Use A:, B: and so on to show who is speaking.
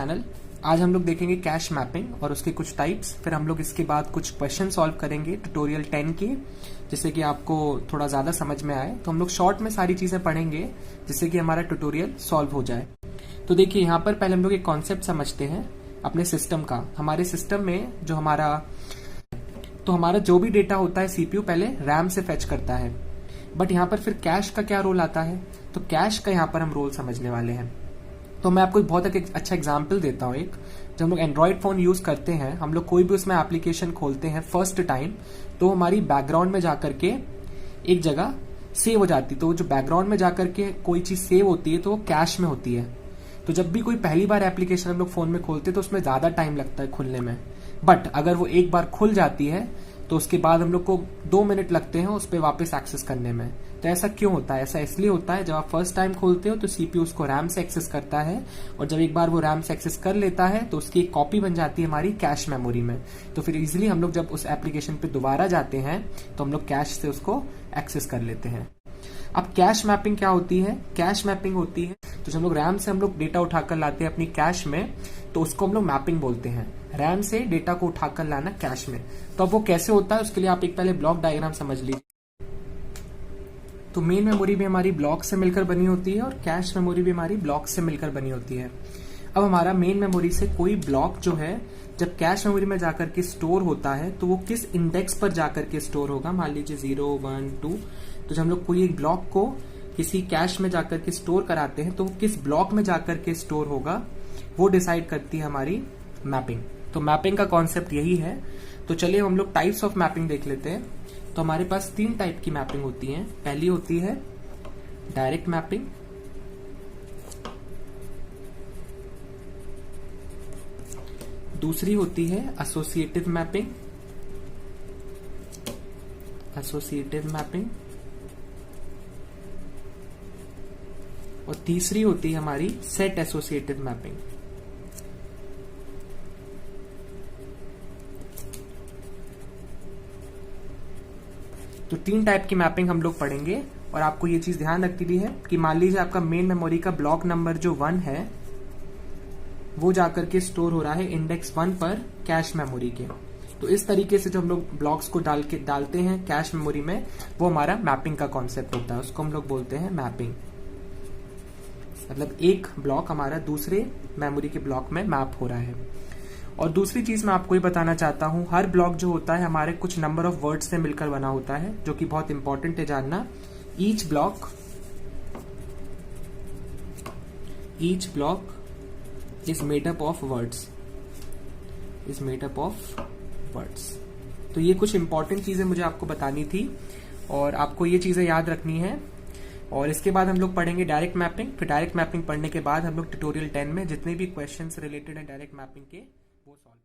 A: Channel. आज हम लोग देखेंगे कैश मैपिंग और उसके कुछ टाइप्स, फिर हम लोग इसके बाद कुछ क्वेश्चन सॉल्व करेंगे ट्यूटोरियल 10 के, जिससे कि आपको थोड़ा ज्यादा समझ में आए। तो हम लोग शॉर्ट में सारी चीजें पढ़ेंगे जिससे कि हमारा ट्यूटोरियल सॉल्व हो जाए। तो देखिए यहाँ पर पहले हम लोग एक कॉन्सेप्ट समझते हैं अपने सिस्टम का। हमारे सिस्टम में जो हमारा जो भी डेटा होता है सीपीयू पहले रैम से फेच करता है, बट यहाँ पर फिर कैश का क्या रोल आता है, तो कैश का यहाँ पर हम रोल समझने वाले हैं। तो मैं आपको बहुत अच्छा एग्जांपल देता हूँ। एक जब हम लोग एंड्रॉइड फोन यूज करते हैं, हम लोग कोई भी उसमें एप्लीकेशन खोलते हैं फर्स्ट टाइम, तो हमारी बैकग्राउंड में जाकर के एक जगह सेव हो जाती है। तो जो बैकग्राउंड में जाकर के कोई चीज सेव होती है तो वो कैश में होती है। तो जब भी कोई पहली बार एप्लीकेशन हम लोग फोन में खोलते हैं तो उसमें ज्यादा टाइम लगता है खुलने में, बट अगर वो एक बार खुल जाती है तो उसके बाद हम लोग को 2 मिनट लगते हैं उस पर वापस एक्सेस करने में। तो ऐसा क्यों होता है? ऐसा इसलिए होता है, जब आप फर्स्ट टाइम खोलते हो तो सीपीयू उसको रैम से एक्सेस करता है, और जब एक बार वो रैम से एक्सेस कर लेता है तो उसकी एक कॉपी बन जाती है हमारी कैश मेमोरी में। तो फिर इजिली हम लोग जब उस एप्लीकेशन पे दोबारा जाते हैं तो हम लोग कैश से उसको एक्सेस कर लेते हैं। अब कैश मैपिंग क्या होती है? कैश मैपिंग होती है तो जब हम लोग रैम से हम लोग डेटा उठाकर लाते हैं अपनी कैश में, तो उसको हम लोग मैपिंग बोलते हैं। रैम से डेटा को उठाकर लाना कैश में। तो अब वो कैसे होता है उसके लिए आप एक पहले ब्लॉक डायग्राम समझ लीजिए। तो मेन मेमोरी भी हमारी ब्लॉक से मिलकर बनी होती है और कैश मेमोरी भी हमारी ब्लॉक से मिलकर बनी होती है। अब हमारा मेन मेमोरी से कोई ब्लॉक जो है जब कैश मेमोरी में जाकर के स्टोर होता है तो वो किस इंडेक्स पर जाकर के स्टोर होगा, मान लीजिए 0, 1, 2। तो जब हम लोग कोई एक ब्लॉक को किसी कैश में जाकर के स्टोर कराते हैं तो वो किस ब्लॉक में जाकर के स्टोर होगा वो डिसाइड करती है हमारी मैपिंग। तो मैपिंग का कॉन्सेप्ट यही है। तो चलिए हम लोग टाइप्स ऑफ मैपिंग देख लेते हैं। तो हमारे पास 3 टाइप की मैपिंग होती है। पहली होती है डायरेक्ट मैपिंग, दूसरी होती है एसोसिएटिव मैपिंग, और तीसरी होती है हमारी सेट एसोसिएटिव मैपिंग। तो 3 टाइप की मैपिंग हम लोग पढ़ेंगे। और आपको ये चीज ध्यान रखनी है कि मान लीजिए आपका मेन मेमोरी का ब्लॉक नंबर जो 1 है वो जाकर के स्टोर हो रहा है इंडेक्स 1 पर कैश मेमोरी के। तो इस तरीके से जो हम लोग ब्लॉक्स को डालते हैं कैश मेमोरी में, वो हमारा मैपिंग का कॉन्सेप्ट होता है। उसको हम लोग बोलते हैं मैपिंग। मतलब एक ब्लॉक हमारा दूसरे मेमोरी के ब्लॉक में मैप हो रहा है। और दूसरी चीज मैं आपको ये बताना चाहता हूं, हर ब्लॉक जो होता है हमारे कुछ नंबर ऑफ वर्ड्स से मिलकर बना होता है, जो कि बहुत इंपॉर्टेंट है जानना। Each block is made up of words। तो ये कुछ इंपॉर्टेंट चीजें मुझे आपको बतानी थी और आपको ये चीजें याद रखनी है। और इसके बाद हम लोग पढ़ेंगे डायरेक्ट मैपिंग। फिर डायरेक्ट मैपिंग पढ़ने के बाद हम लोग ट्यूटोरियल 10 में जितने भी क्वेश्चंस रिलेटेड है डायरेक्ट मैपिंग के वो सॉल्व